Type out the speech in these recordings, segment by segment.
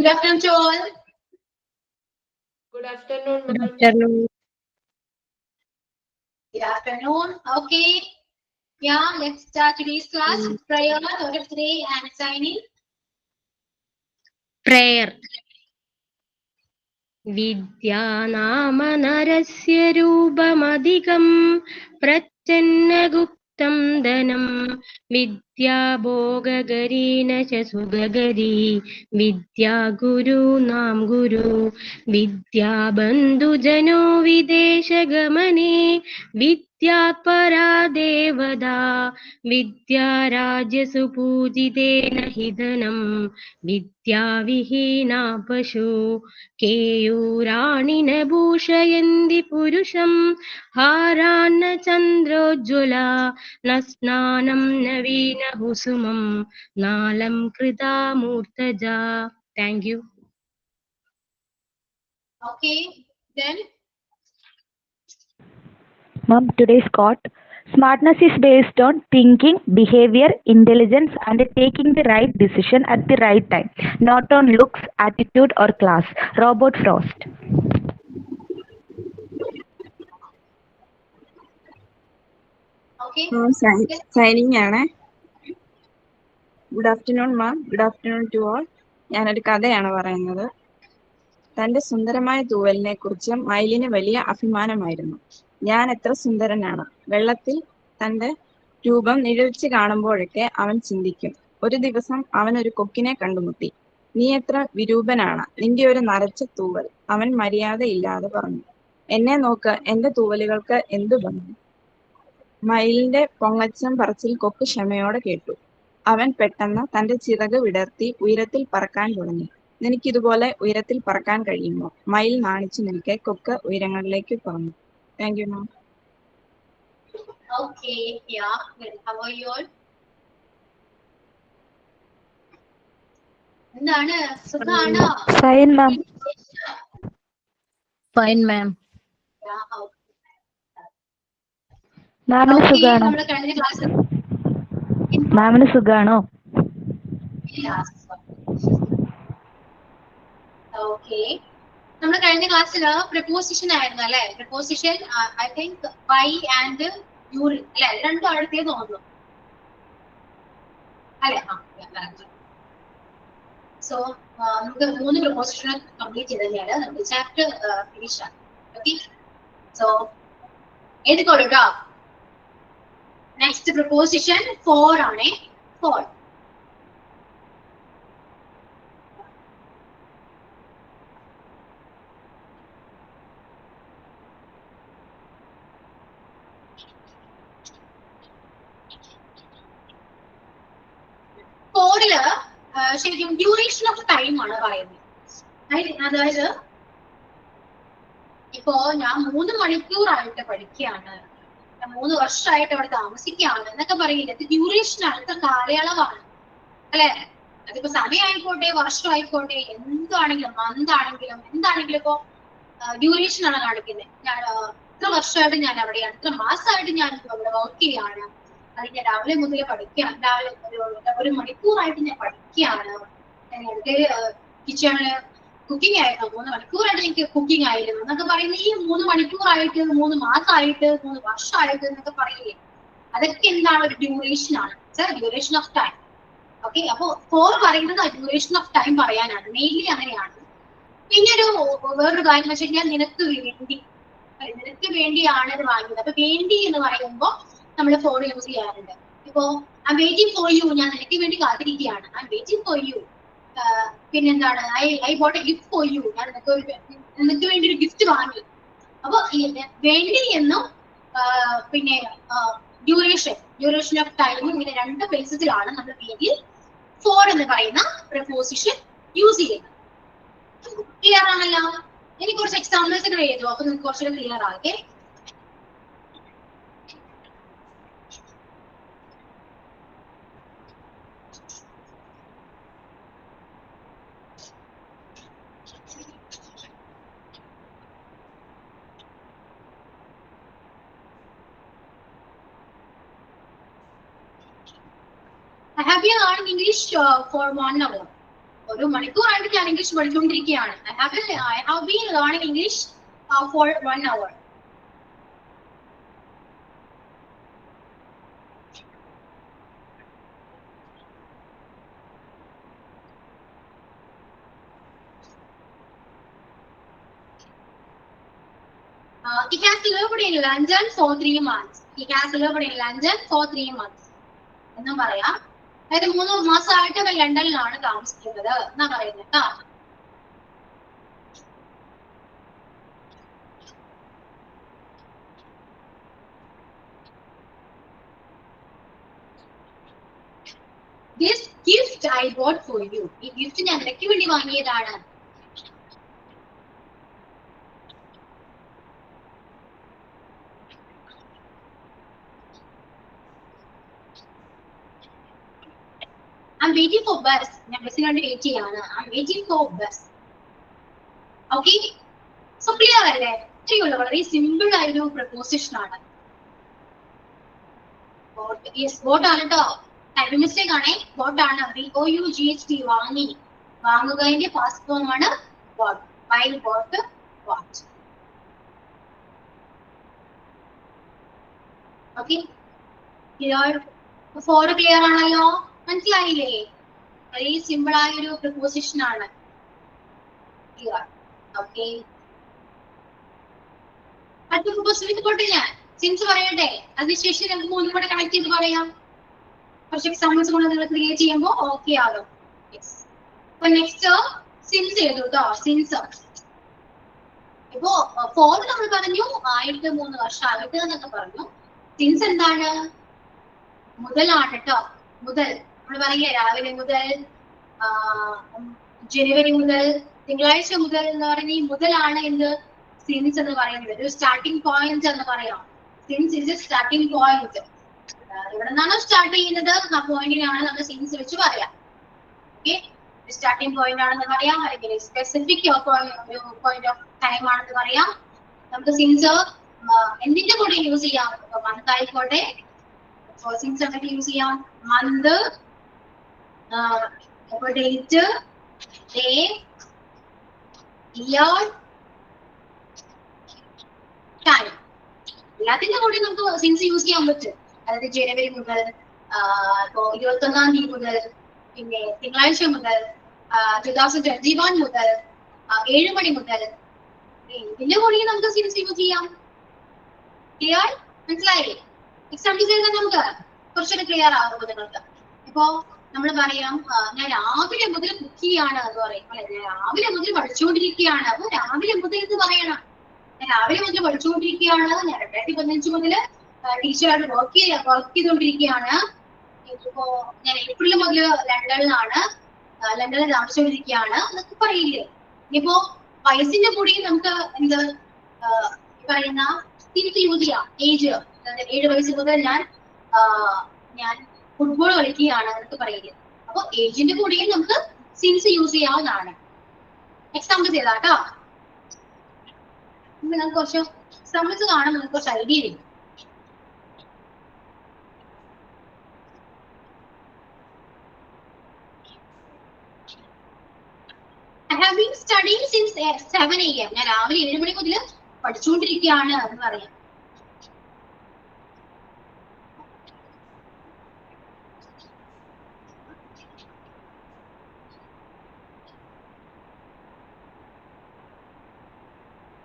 Good afternoon to all. Good afternoon, Good ma'am. afternoon. Good afternoon. Okay. Yeah, let's start today's class. Prayer, order of the day and signing. Prayer. विद्यानामनरस्य रूपमधिकं प्रच्छन्नगुप्तं धनं विद्याभोगगरी न च सुगगरी विद्या गुरूणां गुरु विद्याबन्धुजनो विदेशगमने विद्यापरा देवता विद्याराज्यसुपूजितेन हि धनं विद्याविहीना पशु केयूराणि न भूषयन्ति पुरुषं हारान्न चन्द्रोज्ज्वला न स्नानं नवीनकुसुमं नालं कृता Murtaza. Thank you. Okay. Then Ma'am, today's quote: smartness is based on thinking, behavior, intelligence, and taking the right decision at the right time, not on looks, attitude, or class. Robert Frost. okay. Signing ആണ്. Good afternoon ma'am. Good afternoon to all. ഞാനൊരു കഥയാണ് പറയുന്നത്. തന്റെ സുന്ദരമായ തൂവലിനെ കുറിച്ച് മയിലിന് വലിയ അഭിമാനമായിരുന്നു. ഞാൻ എത്ര സുന്ദരനാണ്. വെള്ളത്തിൽ തന്റെ രൂപം നിഴലിച്ച് കാണുമ്പോഴൊക്കെ അവൻ ചിന്തിക്കും. ഒരു ദിവസം അവൻ ഒരു കൊക്കിനെ കണ്ടുമുട്ടി. നീ എത്ര വിരൂപനാണ്, നിന്റെ ഒരു നരച്ച തൂവൽ. അവൻ മര്യാദയില്ലാതെ പറഞ്ഞു. എന്നെ നോക്ക്, എന്റെ തൂവലുകൾക്ക് എന്തു ഭംഗി. മയിലിന്റെ പൊങ്ങച്ചം പറച്ചിൽ കൊക്ക് ക്ഷമയോടെ കേട്ടു. അവൻ പെട്ടെന്ന് തന്റെ ചിറക് വിടർത്തി ഉയരത്തിൽ പറക്കാൻ തുടങ്ങി. നിനക്കിതുപോലെ ഉയരത്തിൽ പറക്കാൻ കഴിയുമോ? മയിൽ നാണിച്ചു നിൽക്കെ കൊക്ക് ഉയരങ്ങളിലേക്ക് പറഞ്ഞു. Thank you ma'am. Okay. Yeah. Good. How are you all? എന്താണ് സുഖാണോ? Fine, ma'am. Fine, ma'am. മാമിന് സുഖാണോ? നമ്മുടെ കഴിഞ്ഞ ക്ലാസ്സിൽ മാമിന് സുഖാണോ? ഓക്കെ. നമ്മുടെ കഴിഞ്ഞ ക്ലാസ്സിൽ പ്രപ്പോസിഷൻ ആയിരുന്നു അല്ലെ? Preposition I think by and during അല്ലെ? രണ്ടും അടുത്തേ തോന്നുന്നു അല്ലെ? സോ നമുക്ക് 3 പ്രപ്പോസിഷൻ കംപ്ലീറ്റ് ചെയ്ത് കഴിഞ്ഞാൽ നമുക്ക് ചാപ്റ്റർ ഫിനിഷ് ആണ്. ഓക്കെ. സോ എഴുതിക്കോളൂ കേട്ടോ. നെക്സ്റ്റ് പ്രപ്പോസിഷൻ 4 ആണേ. 4. ഫോറില് ശരിക്കും ഡ്യൂറേഷൻ ഓഫ് ടൈം ആണ് പറയുന്നത്. അതായത് ഇപ്പോ ഞാൻ 3 മണിക്കൂറായിട്ട് പഠിക്കുകയാണ്, 3 വർഷമായിട്ട് അവിടെ താമസിക്കുകയാണ് എന്നൊക്കെ പറയില്ല. ഇത് ഡ്യൂറേഷൻ ആണ്, ഇത്ര കാലയളവാണ് അല്ലെ? അതിപ്പോ സമയമായിക്കോട്ടെ, വർഷമായിക്കോട്ടെ, എന്താണെങ്കിലും മന്താണെങ്കിലും എന്താണെങ്കിലും ഇപ്പോ ഡ്യൂറേഷൻ ആണ് കാണിക്കുന്നത്. ഞാൻ ഇത്ര വർഷമായിട്ട് ഞാൻ അവിടെയാണ്, ഇത്ര മാസമായിട്ട് ഞാൻ അവിടെ വർക്ക് ചെയ്യാണ്, അത് ഞാൻ രാവിലെ മുതൽ പഠിക്കുകയാണ്, രാവിലെ 1 മണിക്കൂറായിട്ട് ഞാൻ പഠിക്കുകയാണ്, കിച്ചണില് കുക്കിംഗ് ആയിരുന്നു, 3 മണിക്കൂറായിട്ട് എനിക്ക് കുക്കിംഗ് ആയിരുന്നു എന്നൊക്കെ പറയുന്നത് ഈ 3 മണിക്കൂറായിട്ട്, 3 മാസമായിട്ട്, 3 വർഷമായിട്ട് എന്നൊക്കെ പറയില്ലേ, അതൊക്കെ എന്താണ്? ഒരു ഡ്യൂറേഷൻ ആണ്. Duration of time. ഓക്കെ. അപ്പൊ 4 പറയുന്നത് ഡ്യൂറേഷൻ ഓഫ് ടൈം പറയാനാണ്, മെയിൻലി അങ്ങനെയാണ്. പിന്നെ വേറൊരു കാര്യം എന്ന് വെച്ച് കഴിഞ്ഞാൽ നിനക്ക് വേണ്ടിയാണ് ഇത് വാങ്ങിയത്. അപ്പൊ വേണ്ടി എന്ന് പറയുമ്പോൾ നമ്മൾ 4 യൂസ് ചെയ്യാറുണ്ട്. ഇപ്പോ I'm waiting for you, ഞാൻ നിനക്ക് വേണ്ടി കാത്തിരിക്കുകയാണ്, I'm waiting for you. പിന്നെന്താണ്? I bought a gift for you, ഞാൻ നിനക്ക് വേണ്ടി ഒരു ഗിഫ്റ്റ് വാങ്ങി. അപ്പൊ വേണ്ടി എന്നും പിന്നെ ഡ്യൂറേഷൻ ഓഫ് ടൈം, ഇങ്ങനെ 2 ബേസിസിലാണ് നമ്മൾ വേണ്ടി 4 എന്ന് പറയുന്ന പ്രപ്പോസിഷൻ യൂസ് ചെയ്യുന്നത്. ക്ലിയർ ആണല്ലോ? ഇനി കുറച്ച് എക്സാമ്പിൾസ് ഒക്കെ എഴുതും, അപ്പൊ നിങ്ങൾക്ക് കുറച്ചുകൂടെ ക്ലിയർ ആകെ. I have been learning English for 1 hour. ഒരു മണിക്കൂറായിട്ട് ഞാൻ ഇംഗ്ലീഷ് പഠിച്ചുകൊണ്ടിരിക്കുകയാണ്. I have been learning English for 1 hour. He has lived in London for 3 months. He has lived in London for 3 months. എന്ന് പറയാം. അതായത് 3 മാസമായിട്ട് അവൻ ലണ്ടനിലാണ് താമസിക്കുന്നത് എന്നാ പറയുന്നത് കേട്ടോ. This gift I bought for you. ഈ ഗിഫ്റ്റ് ഞാൻ നിനക്ക് വേണ്ടി വാങ്ങിയതാണ്. I'm waiting for bus. ഞാൻ ബസ്സിന് വേണ്ടി വെയിറ്റ് ചെയ്യാണ്. I'm waiting for bus. Okay? So clear അല്ലേ? ഇത്രയുള്ള വളരെ സിമ്പിൾ ആയൊരു പ്രപ്പോസിഷൻ ആണ്. Yes, bought ആണ് കേട്ടോ. ടൈപ്പ് മിസ്റ്റേക്ക് ആണേ. bought ആണ്. BOUGHT വാങ്ങി. വാങ്ങുകതിന്റെ ഫാസ്റ്റ് ഫോം ആണ് bought. buy, bought, bought. Okay? Clear? ഫോർ ക്ലിയർ ആണല്ലോ? മനസ്സിലായില്ലേ? വളരെ സിമ്പിൾ ആയൊരു പ്രപ്പോസിഷൻ ആണ്. ഓക്കെ, അടുത്ത പ്രപ്പോസിഷൻ പോട്ടെ, ഞാൻ സിൻസ് പറയട്ടെ, അതിനുശേഷം നമുക്ക് മൂന്നും കൂടെ കണക്ട് ചെയ്ത് പറയാം. കുറച്ച് എക്സാമ്പിൾസ് കൂടെ നിങ്ങൾ ക്രിയേറ്റ് ചെയ്യുമ്പോൾ ഓക്കെ ആകും. അപ്പൊ നെക്സ്റ്റ് സിൻസ് എഴുതു കേട്ടോ. സിൻസ് ഇപ്പോ ഫോർ നമ്മൾ പറഞ്ഞു 1003 വർഷമായിട്ട് എന്നൊക്കെ പറഞ്ഞു. സിൻസ് എന്താണ്? മുതലാണ് കേട്ടോ. മുതൽ നമ്മൾ പറയുക രാവിലെ മുതൽ, ജനുവരി മുതൽ, തിങ്കളാഴ്ച മുതൽ എന്ന് പറഞ്ഞ ഈ മുതലാണ് എന്ത് സിൻസ് എന്ന് പറയുന്നത്. ഒരു സ്റ്റാർട്ടിംഗ് പോയിന്റ് എന്ന് പറയാം. Since is A starting point. ഇവിടെ നിന്നാണോ സ്റ്റാർട്ട് ചെയ്യുന്നത് ആ പോയിന്റിനാണ് നമ്മൾ സിൻസ് വെച്ച് പറയാം. ഓക്കെ, സ്റ്റാർട്ടിംഗ് പോയിന്റ് ആണെന്ന് പറയാം, അല്ലെങ്കിൽ സ്പെസിഫിക് ഒരു പോയിന്റ് ഓഫ് ടൈം ആണെന്ന് പറയാം. നമുക്ക് സിൻസ് എന്തിന്റെ കൂടെ യൂസ് ചെയ്യാം? മന്ത് ആയിക്കോട്ടെ, സിൻസ് എന്തൊക്കെ യൂസ് ചെയ്യാം? Month, date, day, year, time, എല്ലാത്തിന്റെ കൂടെ നമുക്ക് സിൻസ് യൂസ് ചെയ്യാൻ പറ്റും. അതായത് ജനുവരി മുതൽ, ഇപ്പോ 21-ാം തീയതി മുതൽ, പിന്നെ തിങ്കളാഴ്ച മുതൽ, 2021 മുതൽ, 7 മണി മുതൽ, ഇതിന്റെ കൂടെ നമുക്ക് സിൻസ് യൂസ് ചെയ്യാം. ക്ലിയർ? മനസ്സിലായില്ലേ? എക്സാമ്പിൾ ചെയ്താൽ നമുക്ക് കുറച്ചുകൂടെ ക്ലിയർ ആകുമ്പോൾ നിങ്ങൾക്ക്. ഇപ്പോ നമ്മൾ പറയാം, ഞാൻ രാവിലെ മുതൽ കുക്ക് ചെയ്യാണ് എന്ന് പറയും. അല്ലെ, ഞാൻ രാവിലെ മുതൽ പഠിച്ചുകൊണ്ടിരിക്കുകയാണ്. അപ്പൊ രാവിലെ മുതൽ എന്ന് പറയണം. ഞാൻ രാവിലെ മുതൽ പഠിച്ചുകൊണ്ടിരിക്കുകയാണ്. ഞാൻ 2015 മുതൽ ടീച്ചറായിട്ട് വർക്ക് ചെയ്തുകൊണ്ടിരിക്കുകയാണ്. ഇപ്പോ ഞാൻ ഏപ്രിൽ മുതൽ ലണ്ടനിലാണ്, ലണ്ടനിൽ താമസിച്ചുകൊണ്ടിരിക്കുകയാണ് എന്നൊക്കെ പറയില്ലേ. ഇനിയിപ്പോ വയസ്സിന്റെ കൂടെയും നമുക്ക് എന്ത് പറയുന്ന സിൻസ് യൂസ് ചെയ്യാം. ഏജ്, 7 വയസ്സ് മുതൽ ഞാൻ ഫുട്ബോൾ കളിക്കുകയാണ് എന്നൊക്കെ പറയില്ലേ. അപ്പൊ ഏജിന്റെ കൂടെയും നമുക്ക് സിൻസ് യൂസ് ചെയ്യാവുന്നതാണ്. എക്സാമ്പിൾ ചെയ്താട്ടോ. നിങ്ങൾക്ക് കുറച്ച് എക്സാമ്പിൾസ് കാണാൻ നിങ്ങൾക്ക് കുറച്ച് ഐഡിയ വരും. I have been studying since 7 AM. ഞാൻ രാവിലെ 7 മണി മുതൽ പഠിച്ചുകൊണ്ടിരിക്കുകയാണ് എന്ന് പറയാം.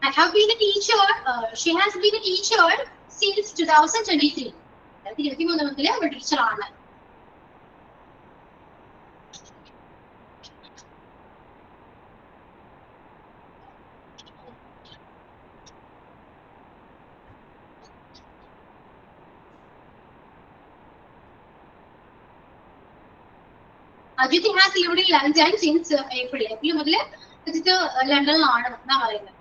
I have been a teacher. She has been a teacher since 2023. 2023 മുതൽ അവൾ ടീച്ചറാണ്. Ajit has lived in London since April. April മുതൽ അജിത്ത് ലണ്ടനിലാണ് എന്നാ പറയുന്നത്.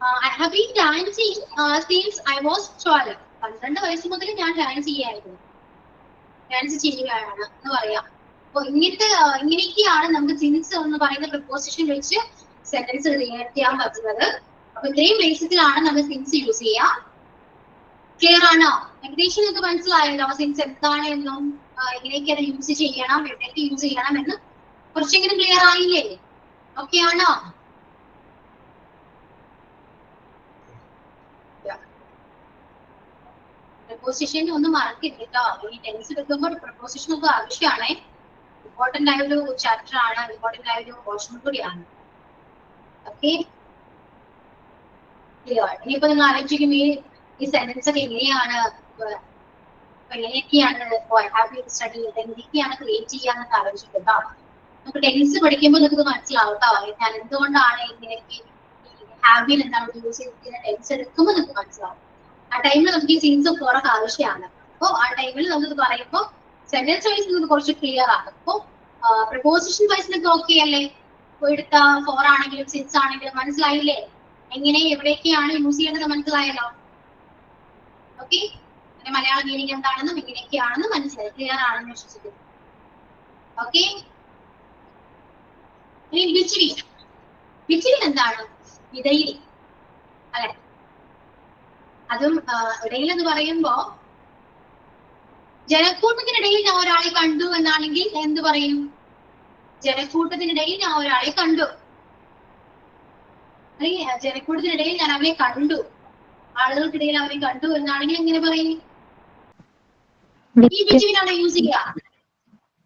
I have been dancing since I was 12. 12 വയസ്സ് മുതൽ ഞാൻ ഡാൻസ് ചെയ്യായിരുന്നു, ഡാൻസ് ചെയ്യുകയാണ് എന്ന് പറയാം. അപ്പൊ ഇങ്ങനെയൊക്കെയാണ് നമുക്ക് സിൻസ് എന്ന് പറയുന്ന പ്രിപ്പോസിഷൻ വെച്ച് സെന്റൻസ് ക്രിയേറ്റ് ചെയ്യാൻ പറ്റുന്നത്. അപ്പൊ ഇത്രയും ബേസിക്കിലാണ് നമ്മൾ സിൻസ് യൂസ് ചെയ്യുക. ക്ലിയർ ആണോ? ഏകദേശം നിങ്ങൾക്ക് മനസ്സിലായല്ലോ സിൻസ് എന്താണ് എന്നും എങ്ങനെയൊക്കെ അത് യൂസ് ചെയ്യണം, എവിടെയൊക്കെ യൂസ് ചെയ്യണം എന്ന് കുറച്ചെങ്കിലും ക്ലിയർ ആയില്ലേ? ഓക്കെ ആണോ? പ്രപ്പോസിഷൻ ഒന്നും മറക്കരുത് കേട്ടോ. ഈ ടെൻസ് എടുക്കുമ്പോൾ പ്രപ്പോസിഷൻ ഒക്കെ ആവശ്യമാണ്. ഇമ്പോർട്ടന്റ് ആയ ഒരു ചാപ്റ്റർ ആണ്, ഇമ്പോർട്ടന്റ് ആയ ഒരു പോർഷൻ കൂടിയാണ്. ഓക്കെ, ഇനിയിപ്പോ നിങ്ങൾ ആലോചിക്കും ഈ സെന്റൻസ് ഒക്കെ എങ്ങനെയാണ് എങ്ങനെയൊക്കെയാണ് സ്റ്റഡി എന്തൊക്കെയാണ് ക്രിയേറ്റ് ചെയ്യാന്നൊക്കെ ആലോചിക്കും കേട്ടോ. നമുക്ക് ടെൻസ് പഠിക്കുമ്പോൾ നിങ്ങൾക്ക് മനസ്സിലാവും കേട്ടോ ഞാൻ എന്തുകൊണ്ടാണ് ഇങ്ങനെയൊക്കെ ഹാബിൽ എന്താണ് യൂസ് ചെയ്തിരിക്കുന്ന ടെൻസ് എടുക്കുമ്പോൾ നിങ്ങൾക്ക് മനസ്സിലാവും. ആ ടൈമിൽ നമുക്ക് ഈ സീൻസ് ഒക്കെ കുറെ ആവശ്യമാണ്. അപ്പൊ ആ ടൈമിൽ നമുക്ക് പറയുമ്പോൾ സെന്റൻസ് വൈസ് നിങ്ങൾക്ക് കുറച്ച് ക്ലിയർ ആണ്. അപ്പൊ പ്രപ്പോസിഷൻ വൈസിനൊക്കെ ഓക്കെ അല്ലേ? എടുത്ത ഫോർ ആണെങ്കിലും സിക്സ് ആണെങ്കിലും മനസ്സിലായില്ലേ? എങ്ങനെ എവിടെയൊക്കെയാണ് യൂസ് ചെയ്യേണ്ടത് മനസ്സിലായല്ലോ? ഓക്കെ, പിന്നെ മലയാള മീനിങ് എന്താണെന്നും ഇങ്ങനെയൊക്കെയാണെന്നും മനസ്സിലായി. ക്ലിയർ ആണെന്ന് വിശ്വസിക്കുന്നു. ഓക്കെ, ഇനി ബിറ്റ്വീൻ. ബിറ്റ്വീൻ എന്താണ്? ഇടയിൽ അല്ലെ? അതും ഇടയിൽ എന്ന് പറയുമ്പോ ജനക്കൂട്ടത്തിനിടയിൽ ഞാൻ ഒരാളെ കണ്ടു എന്നാണെങ്കിൽ എന്ത് പറയും? ജനക്കൂട്ടത്തിനിടയിൽ ഞാൻ ഒരാളെ കണ്ടു, അല്ലെങ്കിൽ ജനക്കൂട്ടത്തിനിടയിൽ ഞാൻ അവനെ കണ്ടു, ആളുകൾക്കിടയിൽ അവനെ കണ്ടു എന്നാണെങ്കിൽ എങ്ങനെ പറയും? ഈ ബിറ്റ്വീനാണ് യൂസ് ചെയ്യുക.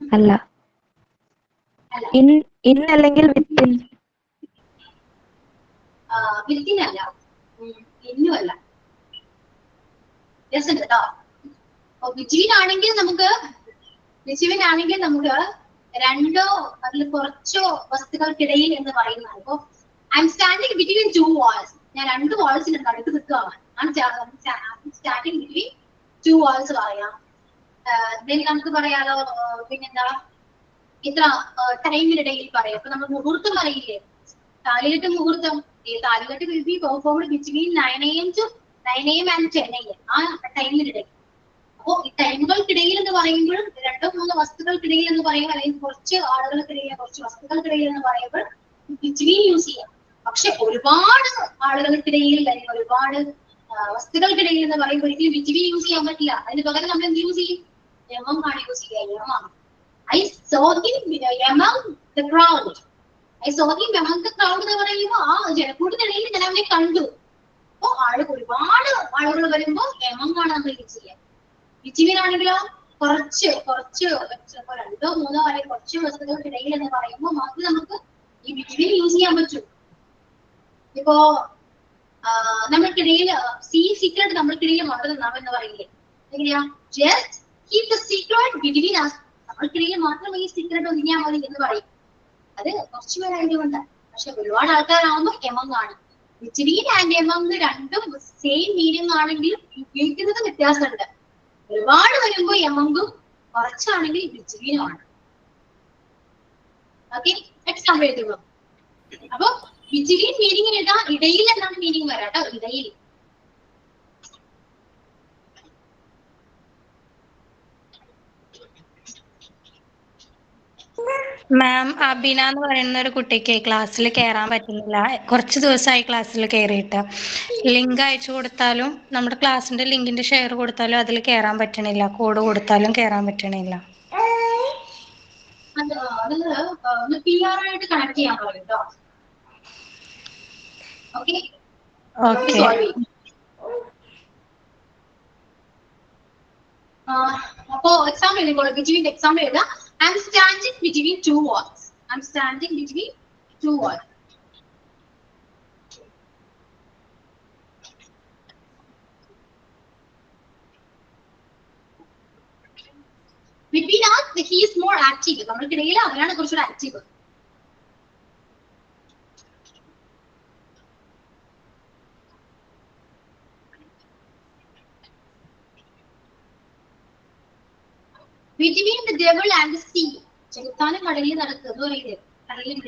അല്ല, അല്ലെങ്കിൽ വിത്തിൻ. വിത്തിനല്ല, ഇന്നുമല്ല. രസം കേട്ടോ. ബിറ്റ്വീൻ ആണെങ്കിൽ നമുക്ക് രണ്ടോ അതിൽ കുറച്ചോ വസ്തുക്കൾക്കിടയിൽ എന്ന് പറയുന്നത്. അപ്പൊ I'm standing between two walls. ഞാൻ രണ്ട് വാൾസിന് നടുക്ക് നിൽക്കുകയാണ്. സ്റ്റാൻഡിങ് ബിറ്റ്വീൻ ടു വാൾസ് പറയാം. നമുക്ക് പറയാലോ പിന്നെന്താ ഇത്ര ടൈമിനിടയിൽ പറയാം. അപ്പൊ നമ്മൾ മുഹൂർത്തം പറയില്ലേ, താലികെട്ട് മുഹൂർത്തം. Thalikettu will be performed between 9 AM to 9 AM and 10 AM. ആ ടൈമിനിടയിൽ. അപ്പോ ഈ ടൈമുകൾക്കിടയിൽ എന്ന് പറയുമ്പോൾ രണ്ടോ മൂന്നോ വസ്തുക്കൾക്കിടയിൽ എന്ന് പറയുമ്പോൾ, അല്ലെങ്കിൽ കുറച്ച് ആളുകൾക്കിടയിൽ കുറച്ച് വസ്തുക്കൾക്കിടയിൽ എന്ന് പറയുമ്പോൾ ബിറ്റ്വീൻ യൂസ് ചെയ്യാം. പക്ഷെ ഒരുപാട് ആളുകൾക്കിടയിൽ അല്ലെങ്കിൽ ഒരുപാട് വസ്തുക്കൾക്കിടയിൽ എന്ന് പറയുമ്പോൾ ഒരിക്കലും ബിറ്റ്വീൻ യൂസ് ചെയ്യാൻ പറ്റില്ല. അതിന് പകരം നമ്മൾ എന്ത് യൂസ് ചെയ്യും? എമം ആണ് യൂസ് ചെയ്യുക. Among. I saw him among the crowd. I saw him among the crowd എന്ന് പറയുമ്പോൾ ആ ജനക്കൂട്ടത്തിനിടയിൽ ഞാൻ അവനെ കണ്ടു. അപ്പൊ ഒരുപാട് ആളുകൾ വരുമ്പോ എമംഗ് ആണ് നമ്മൾ യൂസ് ചെയ്യുക. ബിറ്റ്വീൻ ആണെങ്കിലോ കുറച്ച് ചിലപ്പോ രണ്ടോ മൂന്നോ അല്ലെങ്കിൽ കുറച്ച് വസ്തുക്കൾക്കിടയിൽ എന്ന് പറയുമ്പോൾ മാത്രമേ നമുക്ക് ഈ ബിറ്റ്വീൻ യൂസ് ചെയ്യാൻ പറ്റൂ. ഇപ്പോ നമ്മൾക്കിടയിൽ സീക്രട്ട് നമ്മൾക്കിടയിൽ മാത്രം എന്ന് പറയില്ലേ, എങ്ങനെയാ? Just keep the secret between us. നമ്മൾക്കിടയിൽ മാത്രം ഈ സീക്രട്ട് ഒതുങ്ങിയാൽ മതി എന്ന് പറയും. അത് കുറച്ചു പേരായതുകൊണ്ട്. പക്ഷെ ഒരുപാട് ആൾക്കാരാകുമ്പോൾ എമംഗ് ആണ്. ബിറ്റ്വീൻ ആൻഡ് എമംഗ് രണ്ടും സെയിം മീനിങ് ആണെങ്കിലും ഉപയോഗിക്കുന്നത് വ്യത്യാസമുണ്ട്. ഒരുപാട് വരുമ്പോ എമംഗും, കുറച്ചാണെങ്കിൽ ബിറ്റ്വീനും ആണ്. ഓക്കെ, എക്സാമ്പിൾ എഴുതുമ്പോ അപ്പൊ ബിറ്റ്വീൻ മീനിങ് എഴുതാ, ഇടയിൽ എന്നാണ് മീനിങ് വരാം കേട്ടോ. ഇടയിൽ. മാം, അബിന എന്ന് പറയുന്ന ഒരു കുട്ടിക്ക് ക്ലാസ്സിൽ കയറാൻ പറ്റുന്നില്ല. കുറച്ച് ദിവസമായി ക്ലാസ്സിൽ കയറിയിട്ട്. ലിങ്ക് അയച്ചു കൊടുത്താലും നമ്മുടെ ക്ലാസ്സിന്റെ ലിങ്കിന്റെ ഷെയർ കൊടുത്താലും അതിൽ കയറാൻ പറ്റണില്ല. കോഡ് കൊടുത്താലും കയറാൻ പറ്റണില്ല. ഒന്ന് PR ആയിട്ട് കണക്ട് ചെയ്യാൻ പറയും കേട്ടോ. ഓക്കെ, അപ്പോ എക്സാമ്പിൾ എഴുതുമ്പോൾ ബിറ്റ്വീൻ എക്സാമ്പിൾ എഴുതാം. I'm standing between two walls. I'm standing between two walls. Between us, he is more active. നമ്മൾക്കിടയിൽ അവരാണ് കുറച്ചുകൂടെ active. Between the devil and the sea. ചെകുത്താനും കടലിൽ നടക്കുന്നു പറയുന്നത്. കടലിൽ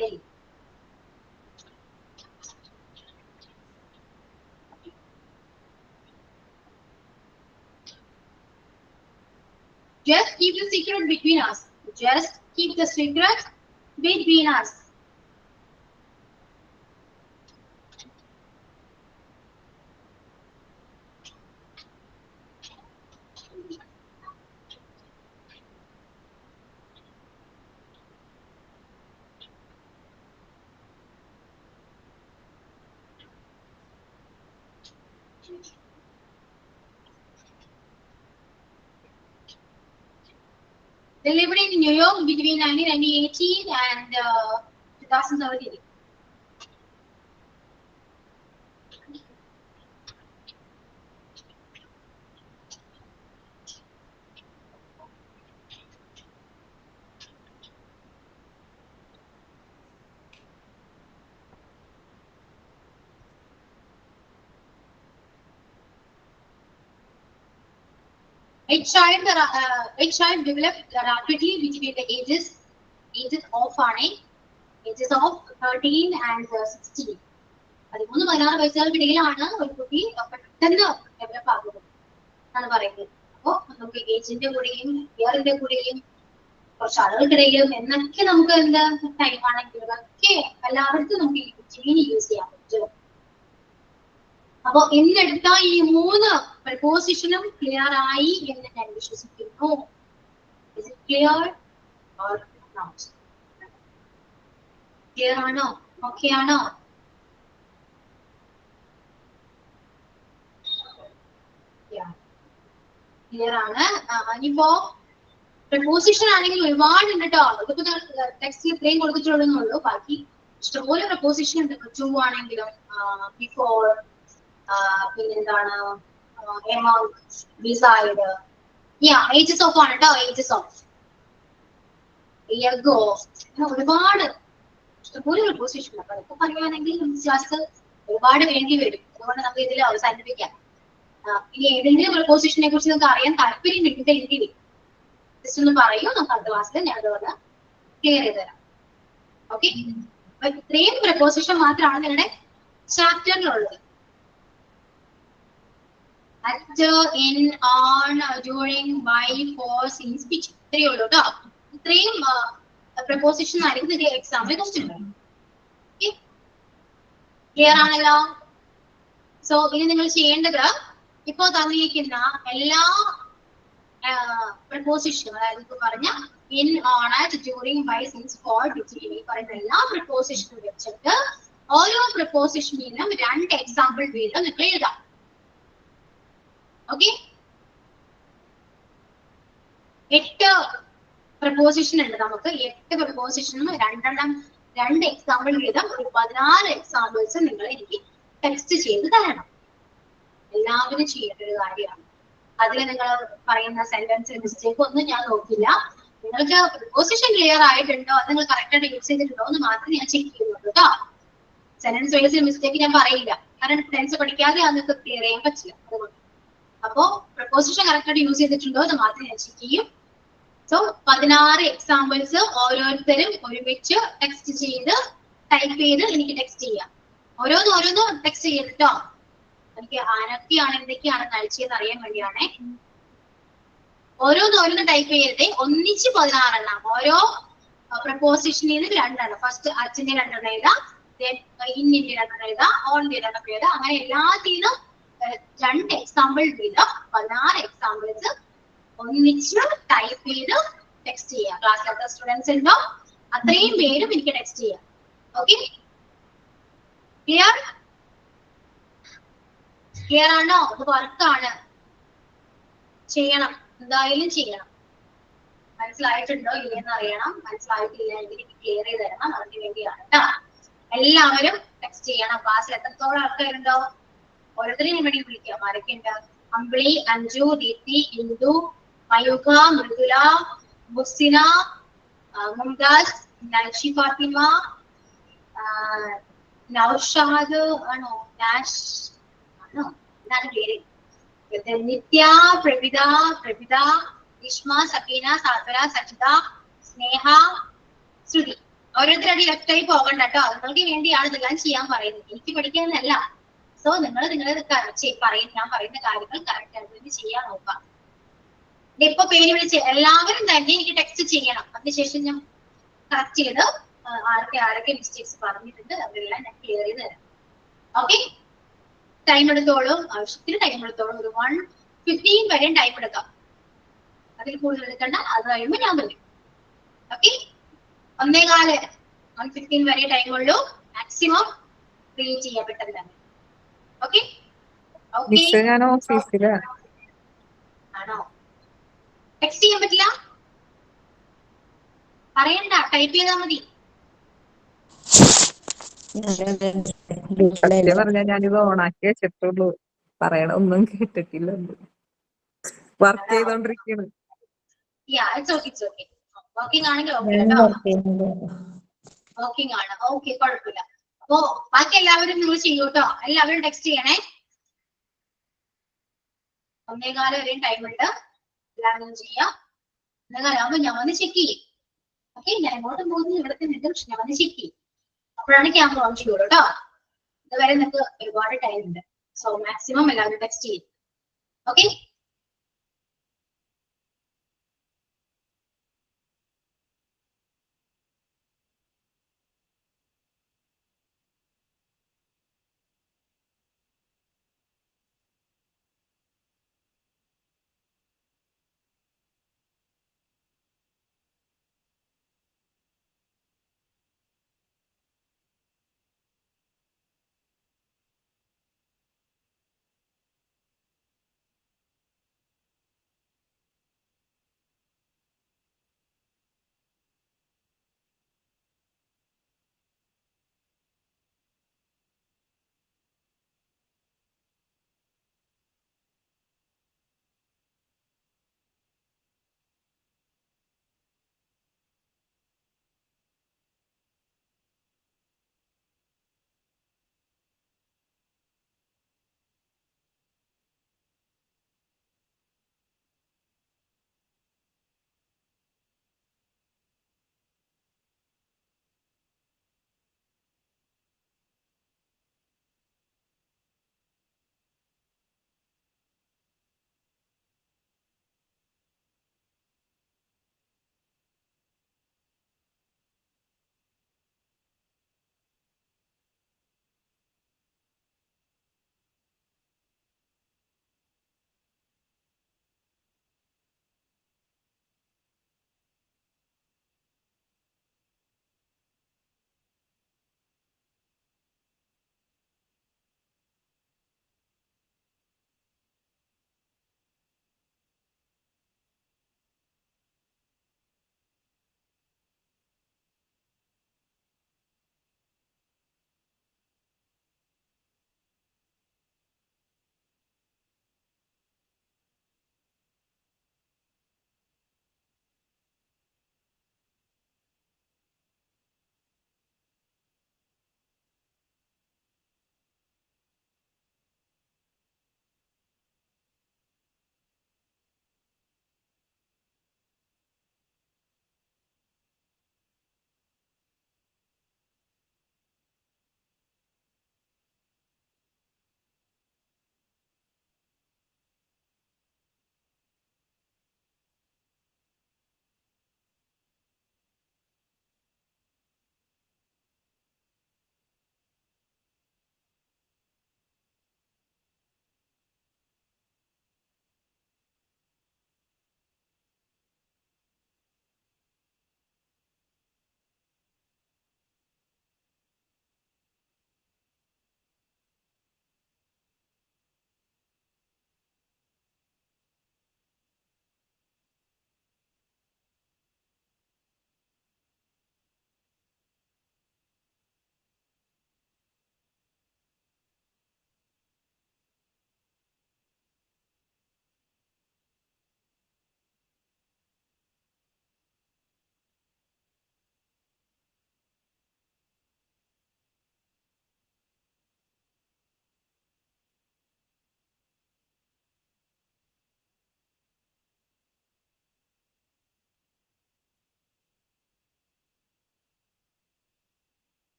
Just keep the secret between us. Just keep the secret between us. Delivered in New York between 1918 and 2017. A child developed rapidly between the ages of 13 and 16. 13-16 വയസ്സുകൾക്കിടയിലാണ് ഒരു കുട്ടി പെട്ടെന്ന് develop ആകുന്നത് എന്നാണ് പറയുന്നത്. അപ്പോ നമുക്ക് ഏജിന്റെ കൂടെയും ഇയറിന്റെ കൂടെയും കുറച്ച് ആളുകൾക്കിടയിലും എന്നൊക്കെ നമുക്ക് എന്താ ടൈം ആണെങ്കിലും ഒക്കെ എല്ലാവർക്കും നമുക്ക് ഈ ജീനി യൂസ് ചെയ്യാൻ പറ്റും. അപ്പൊ ഇന്നെടുത്ത ഈ 3 പ്രപ്പോസിഷനും ക്ലിയർ ആയി എന്ന് ഞാൻ വിശ്വസിക്കുന്നു. Is it clear or not? Clear ആണോ? Okay ആണോ? ക്ലിയർ ആണ്. ഇനിയിപ്പോ പ്രപ്പോസിഷൻ ആണെങ്കിൽ ഒരുപാട് ഉണ്ട് കേട്ടോ. ഇതിപ്പോ ടെക്സ്റ്റിൽ ഇത്രയും കൊടുത്തിട്ടുള്ളൂ. ബാക്കി ഇഷ്ടംപോലെ പ്രപ്പോസിഷൻ ഉണ്ട്. ടു ആണെങ്കിലും ബിഫോർ, പിന്നെന്താണ് among, beside, ages of ആണ് കേട്ടോ. ages of, ago, ഒരുപാട് ഇഷ്ടംപോലെ പ്രപ്പോസിഷൻ ഉണ്ട്. അതൊക്കെ പറയുകയാണെങ്കിൽ ക്ലാസ് ഒരുപാട് വേണ്ടി വരും. അതുകൊണ്ട് നമുക്ക് ഇതിൽ അവസാനിപ്പിക്കാം. ഇനി ഏതെങ്കിലും പ്രപ്പോസിഷനെ കുറിച്ച് നിങ്ങൾക്ക് അറിയാൻ താല്പര്യം ഉണ്ടെങ്കിൽ ജസ്റ്റ് ഒന്ന് പറയൂ. നമുക്ക് അടുത്ത ക്ലാസ്സിൽ ഞാൻ അതുപോലെ ക്ലിയർ ചെയ്ത് തരാം. ഓക്കെ, ഇത്രയും പ്രപ്പോസിഷൻ മാത്രമാണ് നിങ്ങളുടെ ചാപ്റ്ററിലുള്ളത്. At, in, on, during, by, for, since, which. ഇത്രയേ ഉള്ളൂ കേട്ടോ. ഇത്രയും പ്രപ്പോസിഷൻ ആയിരിക്കും ഇതിന്റെ എക്സാമിൽ ക്വസ്റ്റ്യൻ വരും. ക്ലിയർ ആണല്ലോ? സോ ഇനി നിങ്ങൾ ചെയ്യേണ്ടത് ഇപ്പോ തന്നിരിക്കുന്ന എല്ലാ പ്രപ്പോസിഷനും, അതായത് ഇപ്പൊ പറഞ്ഞ in, on, at, during, by, since, for, between, ഈ പറയുന്ന എല്ലാ പ്രപ്പോസിഷനും വെച്ചിട്ട് ഓരോ പ്രപ്പോസിഷനിലും 2 എക്സാമ്പിൾ വീതം നിങ്ങൾ എഴുതാം. ഓക്കെ, 8 പ്രപ്പോസിഷൻ ഉണ്ട് നമുക്ക്. 8 പ്രപ്പോസിഷനും 2 എക്സാമ്പിൾ വീതം ഒരു 16 എക്സാമ്പിൾസ് നിങ്ങൾ എനിക്ക് ടെക്സ്റ്റ് ചെയ്ത് തരണം. എല്ലാവരും ചെയ്യേണ്ട ഒരു കാര്യമാണ്. അതിൽ നിങ്ങൾ പറയുന്ന സെന്റൻസ് മിസ്റ്റേക്ക് ഒന്നും ഞാൻ നോക്കില്ല. നിങ്ങൾക്ക് പ്രപ്പോസിഷൻ ക്ലിയർ ആയിട്ടുണ്ടോ, അത് നിങ്ങൾ കറക്റ്റ് ആയിട്ട് യൂസ് ചെയ്തിട്ടുണ്ടോ എന്ന് മാത്രം ഞാൻ ചെക്ക് ചെയ്യുന്നുള്ളൂ കേട്ടോ. സെന്റൻസ് വൈസിൽ മിസ്റ്റേക്ക് ഞാൻ പറയില്ല. കാരണം ടെൻസ് പഠിക്കാതെ അതൊക്കെ ക്ലിയർ ചെയ്യാൻ പറ്റില്ല. അതുകൊണ്ട് അപ്പോ പ്രപ്പോസിഷൻ കറക്റ്റ് ആയിട്ട് യൂസ് ചെയ്തിട്ടുണ്ടോ എന്ന് മാത്രം ഞാൻ ചെക്ക് ചെയ്യും. സോ 16 എക്സാമ്പിൾസ് ഓരോരുത്തരും ഒരുമിച്ച് ടെക്സ്റ്റ് ചെയ്ത് ടൈപ്പ് ചെയ്ത് എനിക്ക് ടെക്സ്റ്റ് ചെയ്യാം. ഓരോന്നും ടെക്സ്റ്റ് ചെയ്തിട്ടോ. എനിക്ക് ആരൊക്കെയാണ് എന്തൊക്കെയാണ് കഴിച്ചതെന്ന് അറിയാൻ വേണ്ടിയാണേ. ഓരോന്ന് ടൈപ്പ് ചെയ്തിട്ട് ഒന്നിച്ച് 16 എണ്ണം. ഓരോ പ്രപ്പോസിഷനിൽ നിന്ന് 2 എണ്ണം. ഫസ്റ്റ് അച്ഛന്റെ 2 എണ്ണം എഴുതാം, ഇന്നിന്റെ 2 എണ്ണം എഴുതാം, ഓണിന്റെ 2 എണ്ണം എഴുതാം. അങ്ങനെ എല്ലാത്തിനും 2 എക്സാമ്പിൾ വീതം 16 എക്സാമ്പിൾസ് ഒന്നിച്ച് ടൈപ്പ് ചെയ്ത് ടെക്സ്റ്റ് ചെയ്യാം. ക്ലാസ്സിൽ എത്ര സ്റ്റുഡൻസ് ഉണ്ടോ അത്രയും പേരും എനിക്ക് ടെക്സ്റ്റ് ചെയ്യാം. ഓക്കെ, ക്ലിയർ ആണോ? അത് വർക്കാണ്, ചെയ്യണം, എന്തായാലും ചെയ്യണം. മനസ്സിലായിട്ടുണ്ടോ ഇല്ലെന്ന് അറിയണം. മനസ്സിലായിട്ടില്ല എങ്കിൽ എനിക്ക് ക്ലിയർ ചെയ്ത് തരണം. അതിന് വേണ്ടിയാണ് കേട്ടോ. എല്ലാവരും ടെക്സ്റ്റ് ചെയ്യണം. ക്ലാസ്സിൽ എത്രത്തോളം ആൾക്കാരുണ്ടോ ഓരോരുത്തരെയും വേണ്ടി വിളിക്കാം. ആരൊക്കെ ഉണ്ട്? അമ്പിളി, അഞ്ജു, ദീപ്തി, ഇന്ദു, മയൂഖ, മൃദുല, മുസിന, മുംതാസ്, നൈഷി ഫാത്തിമ, നൗഷാദ് ആണോ, നാഷ് ആണോ, എന്താണ് പേര്? നിത്യ, പ്രഭിത, ഇഷ്മ, സബീന, സാത്വര, സജിത, സ്നേഹ, ശ്രുതി. ഓരോരുത്തരുടെ ലെഫ്റ്റ് ആയി പോകണ്ട കേട്ടോ. നിങ്ങൾക്ക് വേണ്ടിയാണ് ഇതെല്ലാം ചെയ്യാൻ പറയുന്നത്, എനിക്ക് പഠിക്കാനല്ല. സോ നിങ്ങൾ ഞാൻ പറയുന്ന കാര്യങ്ങൾ കറക്റ്റ് ആയിട്ട് ചെയ്യാൻ നോക്കാം. ഇപ്പൊ പേര് വിളിച്ച് എല്ലാവരും തന്നെ എനിക്ക് ടെക്സ്റ്റ് ചെയ്യണം. അതിനുശേഷം ഞാൻ കറക്റ്റ് ചെയ്ത് ആരൊക്കെ മിസ്റ്റേക്സ് പറഞ്ഞിട്ടുണ്ട് അവരെല്ലാം ഞാൻ ക്ലിയർ ചെയ്ത് തരാം. ഓക്കെ, ടൈം എടുത്തോളൂ, ആവശ്യത്തിന് ടൈം എടുത്തോളൂ. ഒരു 1:15 വരെ ടൈം എടുക്കാം, അതിൽ കൂടുതൽ എടുക്കണ്ട. അത് കഴിയുമ്പോൾ ഞാൻ പറയും. ഓക്കെ, 1:15 വരെ ടൈം ഉള്ളൂ. മാക്സിമം ക്രിയേറ്റ് ചെയ്യാൻ പെട്ടെന്ന് തന്നെ. ഓക്കെ ഓക്കെ ഞാൻ ഓഫീസിലാണ്. ആണോ? ടെക്സ്റ്റ് ചെയ്യാൻ പറ്റില്ല? പറയണ്ട, ടൈപ്പ് ചെയ്താൽ മതി. പറഞ്ഞ ഞാനിത് ഓണാക്കി വെച്ചിട്ടുള്ളൂ, പറയണ ഒന്നും കേട്ടിട്ടില്ല. വർക്ക് ചെയ്തോണ്ടിരിക്കുന്നു. വർക്കിംഗ് ആണെങ്കിൽ ഓക്കെ കേട്ടോ, വർക്കിംഗ് ആണ്. ഓക്കെ, കുഴപ്പമില്ല. അപ്പോ ബാക്കി എല്ലാവരും നിങ്ങൾ ചെയ്യൂ കേട്ടോ. എല്ലാവരും ടെക്സ്റ്റ് ചെയ്യണേ. 1:15 വരെയും ടൈം ഉണ്ട്, എല്ലാവരും ചെയ്യാം. 1:15 ആകുമ്പോൾ ഞാൻ വന്ന് ചെക്ക് ചെയ്യും. ഓക്കെ, ഞാൻ എങ്ങോട്ടും പോകുന്നു, ഇവിടുത്തെ നിന്നും ഞാൻ വന്ന് ചെക്ക് ചെയ്യും. അപ്പോഴാണ് ക്യാമറ ഓൺ ചെയ്യുള്ളൂ കേട്ടോ. ഇതുവരെ നിങ്ങൾക്ക് ഒരുപാട് ടൈം ഉണ്ട്. സോ മാക്സിമം എല്ലാവരും ടെക്സ്റ്റ് ചെയ്യും. Okay,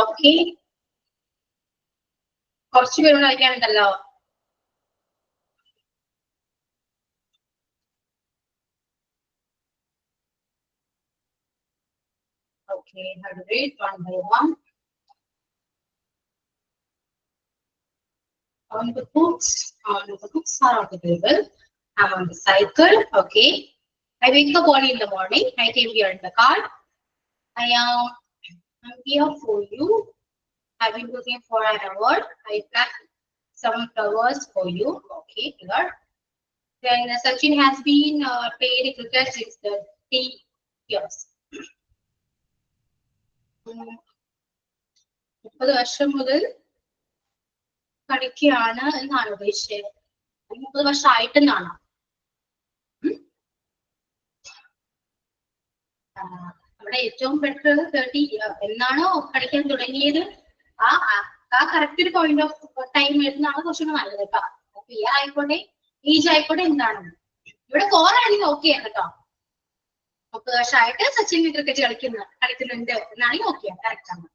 Okay. കുറച്ച് പേരോട് കളിക്കാനുണ്ടല്ലോ. Okay, have to read one by one. On the books are on the table. I'm on the cycle. Okay. I wake up early in the morning. I came here in the car. I'm here for you. I've been looking for an award. I packed some flowers for you. Okay, here. Then Sachin has been playing cricket since the 3 years. 30 വർഷം മുതൽ കളിക്കുകയാണ് എന്നാണ് ഉദ്ദേശിച്ചത്. 30 വർഷമായിട്ടെന്നാണ്. അവിടെ ഏറ്റവും better 30 എന്നാണോ കളിക്കാൻ തുടങ്ങിയത് ആ കറക്റ്റ് ഒരു പോയിന്റ് ഓഫ് ടൈം വരുന്നതാണ് കുറച്ചുകൂടെ നല്ലത് കേട്ടോ. ഇയർ ആയിക്കോട്ടെ ഏജ് ആയിക്കോട്ടെ എന്താണ് ഇവിടെ 4 ആണെങ്കിൽ ഓക്കെ ആണ് കേട്ടോ. 30 വർഷമായിട്ട് സച്ചിൻ ക്രിക്കറ്റ് കളിക്കുന്നുണ്ട് എന്നാണെങ്കിൽ ഓക്കെ കറക്റ്റ് ആണ്.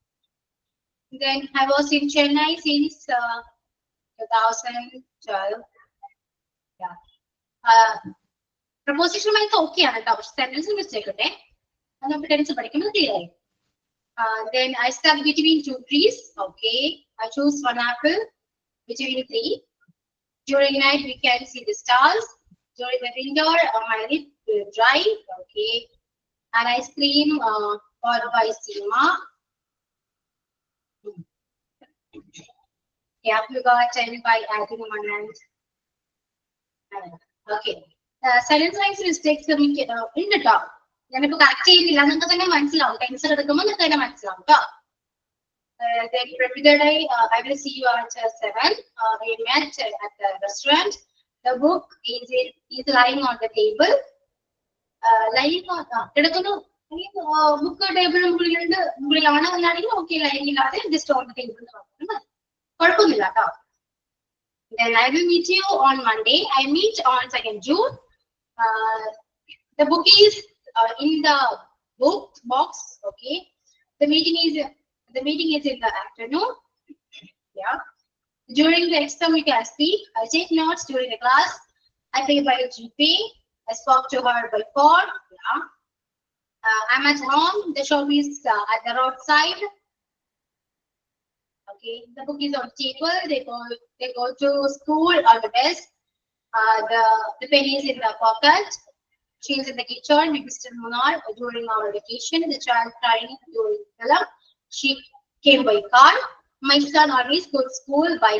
Then I was in Chennai since 2012. Yeah. Preposition vice okay ആണ് കേട്ടോ. പക്ഷെ സെന്റൻസ് മിസ്റ്റേക്ക് ഇട്ടെ അത് നമുക്ക് ടെൻസ് പഠിക്കുമ്പോൾ ക്ലിയർ ആയി. Then I stuck between 2 trees. Okay. I chose 1 apple between 3. During night we can see the stars. During the winter my lip will dry. Okay. And ice cream followed by cinema. Yeah, we got 10 by adding 1 and okay. Silence wise mistakes in the top. ഞാനിപ്പോ correct ചെയ്യുന്നില്ല, നിങ്ങൾക്ക് തന്നെ മനസ്സിലാവും. Tense എടുക്കുമ്പോൾ നിങ്ങൾക്ക് തന്നെ മനസ്സിലാവും കേട്ടോ. Then repeated I will see you at 7. We met at the restaurant. The book is lying on the table. Lying on കിടക്കുന്നു ബുക്ക് ടേബിളിന് മുകളിലാണ് എന്നാണെങ്കിൽ ഓക്കെ. ലൈൻ ഇല്ലാതെ ജസ്റ്റ് ഓൺ ദ ടേബിൾ കുഴപ്പമൊന്നുമില്ല കേട്ടോ. Then I will meet you on Monday. I meet on 2nd June. The book is in the book box. Okay. The meeting is in the afternoon. Yeah. During the exam week I speak. I take notes during the class. I pay by GPay. I spoke to her by phone. Yeah. I'm at home. The shop is at the roadside. Okay. The book is on the table. They go to school on the desk. The pen is in the pocket. She is in the kitchen with Mr. Munar during our vacation. The child crying during the she came by car. My son always goes to school by 9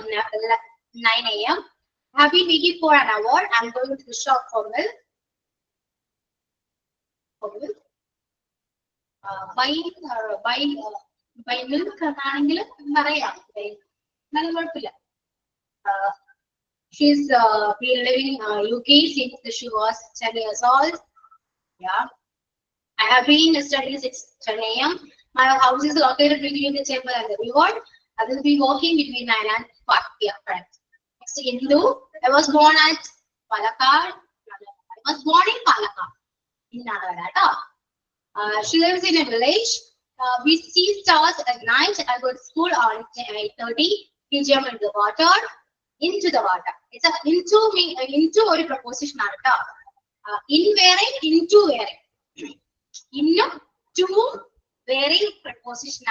a.m. I have been waiting for an hour. I'm going to the shop for milk. By milk ആണെങ്കിൽ പറയാം. നല്ല കുഴപ്പമില്ല. She's been living in UK since she was 10 years old. Yeah. I have been studying since 10 a.m. My house is located between the temple and the river. I will be walking between 9 and 5. Yeah, correct. Next, Hindu. I was born at Palakkad. I was born in Palakkad. In Nagada. She lives in a village. We see stars at night. I go to school on 8:30. We jump into the water. Into the water. It's a into or a preposition. In wearing, into wearing. Inno to wearing preposition.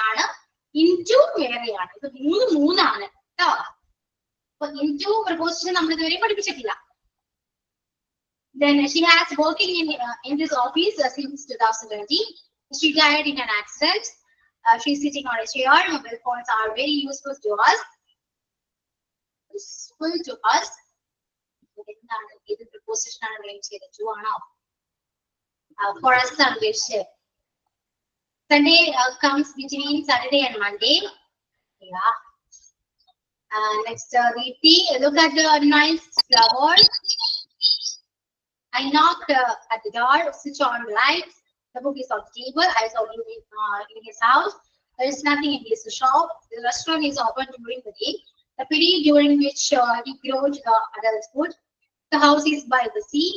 Into wearing. So, moon. Into preposition. Then she has working in this office since 2020. She died in an accident. She's sitting on a chair. Mobile phones are very useful to us. Either preposition for us Sunday comes between Saturday and Monday. Yeah. Next, look at the nice flowers. I knocked at the door, switch on the lights. The book is on the table. I saw him in his house. There is nothing in his shop. The restaurant is open during the day. The period during which he grows adult food. The house is by the sea.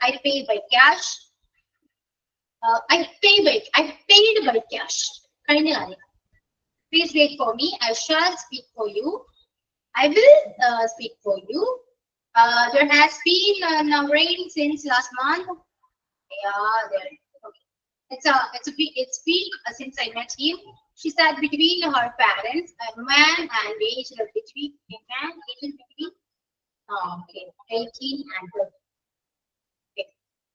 I pay by cash. I paid by cash. Please wait for me. I shall speak for you. I will speak for you. There has been no rain since last month. Yeah, there. Okay. It's been since I met him. She sat between her parents, a man and aged between a man aged between 18 and 30. Okay.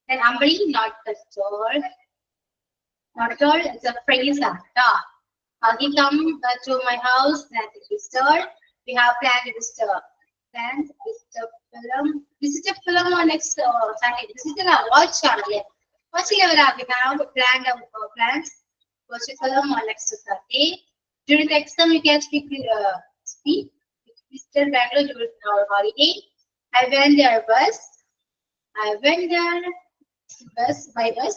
Then Ambali, not at all. Not at all. It's a phrase. He come to my house and visitor. We have planned to visit film on next Sunday. Visit a watch channel. Watching we have planned plans. Watch a film on next Saturday. During the exam, you can speak. Visited Bangalore during our holiday. I went there bus by bus.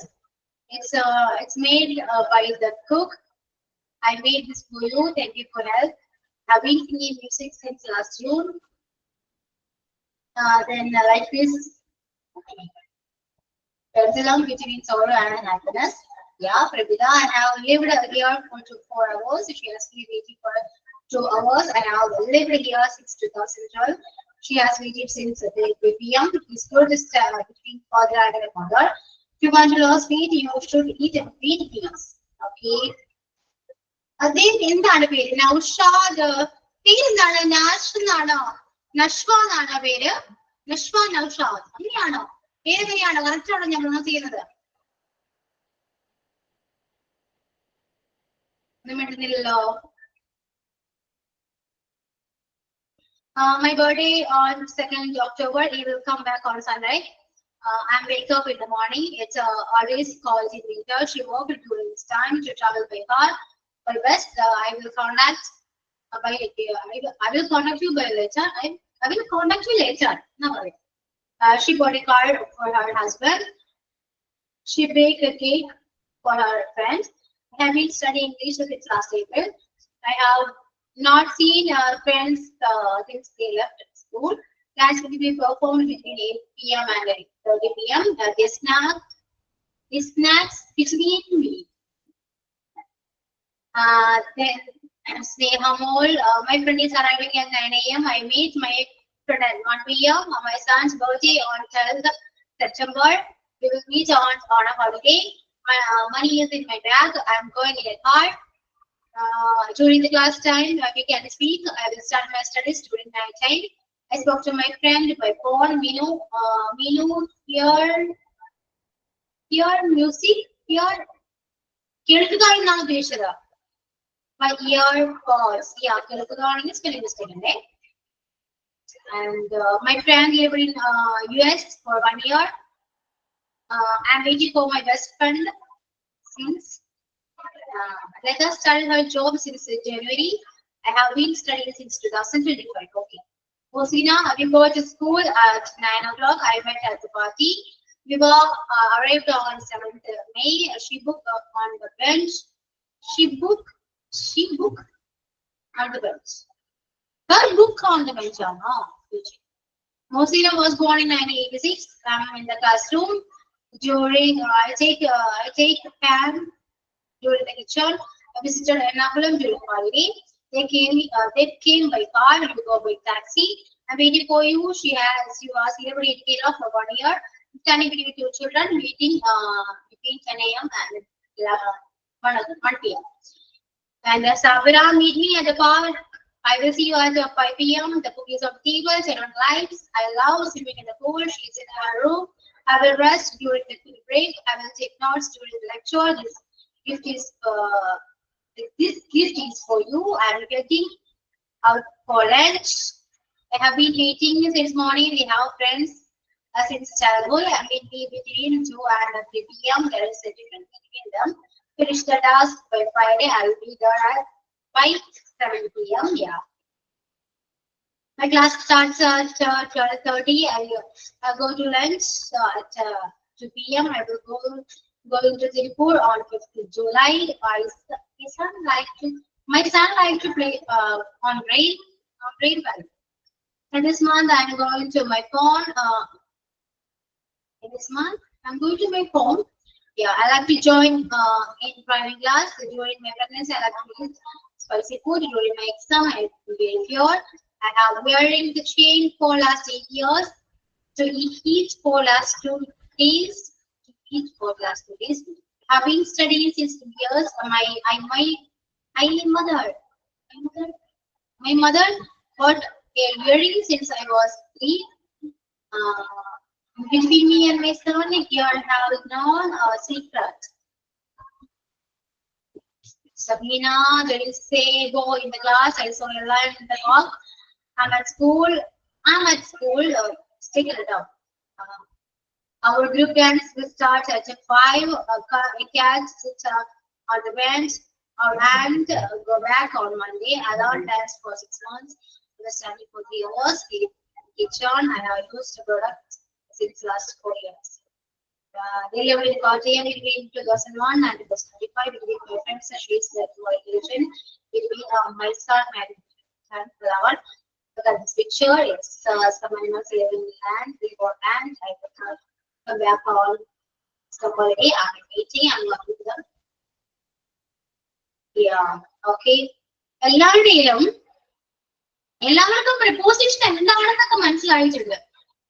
It's made by the cook. I made this for you. Thank you for help. I've been singing music since last June. Then like this, there's a long between sorrow and happiness. Yeah, Prabhita, I have lived here for 4 hours. She has been waiting for 2 hours. I have lived here since 2012. She has waited since 3 p.m. Please go to between father and mother. If you want to lose weight, you should eat green peas. Okay. Then എന്താണ് പേര് നൗഷാദ് പേരെന്താണ് Nash എന്നാണോ നഷ്വ എന്നാണോ പേര് നഷ്വ നൗഷാദ് അങ്ങനെയാണോ പേരെങ്ങനെയാണോ correct ആണോ ഞാൻ pronounce ചെയ്യുന്നത് ഒന്നും മിണ്ടുന്നില്ലല്ലോ my birthday on 2nd October. He will come back on Sunday. I'm wake up in the morning. It's always cold in winter. She worked during this time to travel by car. By best, I will contact I will contact you by later. I will contact you later. No worry. She bought a card for her husband. She baked a cake for her friends. I have been studying English since last April. I have not seen friends since they left school. Class will be performed between 8 p.m. and 8:30 p.m. The snacks between me. Then Snehamol, my friend is arriving at 9 a.m. I meet my friend at 1 p.m. My son's birthday on 12th September. We will meet on a holiday. My money is in my bag. I'm going in a car. During the class time, we can speak. I will start my studies during night time. I spoke to my friend by phone. Minu, hear music. കേൾക്കുക എന്നാണ് ഉദ്ദേശിച്ചത്. My ear pause. Yeah, കേൾക്കുകയാണെങ്കിൽ spelling mistake ഉണ്ട്. And my friend lived in US for 1 year. I'm waiting for my best friend since. Let us start her job since January. I have been studying since 2025. Okay. Rosina, we go to school at 9 o'clock. I met at the party. We were arrived on 7th May. She booked on the bench. She booked on the bench. Her book on the bench. Rosina was born in 1986. I'm in the classroom. During I take a pan during the kitchen. I visited Ernakulam during holiday. They came by car and we go by taxi. I'm waiting for you. She was here to take care of for 1 year. Standing between 2 children, waiting between 10 a.m. and 1 p.m. And Sabira meet me at the park. I will see you at 5 p.m. The book is on the table, turn on lights. I love swimming in the pool. She's in her room. I will rest during the break. I will take notes during the lecture. This gift is for you. I am getting out for lunch. I have been meeting since morning. We have friends since childhood. I mean, between 2 and 3 p.m. There is a difference between them. Finish the task by Friday. I will be there at 7 p.m. Yeah. My class starts at 12:30. I go to lunch at 2 p.m. I will go into Tirupur on 5th July. My son likes to play on rain bike. And this month I'm going to my phone. Yeah, I like to join in driving class during my pregnancy. I like to spicy food during my exam. I have been here. I have wearing the chain for last 8 years. To eat for last 2 days. To eat for last 2 days. Have been studying since 2 years. My mother got a earring since I was 3. Between me and my son, here have known secret. Sabina, there is say go in the class. I saw a line in the walk. I'm at school. Stick it up. Our group dance will start at 5. A cat sits on the bench. Our aunt go back on Monday. Adult dance for 6 months. We are studying for 3 hours. Kitchen. I have used the product since last 4 years. They lived in Kottayam between 2001 and 2025 between my friends and she's led to education between my son and flower. Look at this picture. It's some animals living in the land. We got ants. I put come back on stuff already. I'm waiting. I'm working with them. Yeah. Okay. എല്ലാവർക്കും preposition എന്താണെന്നൊക്കെ മനസ്സിലായിട്ടുണ്ട്.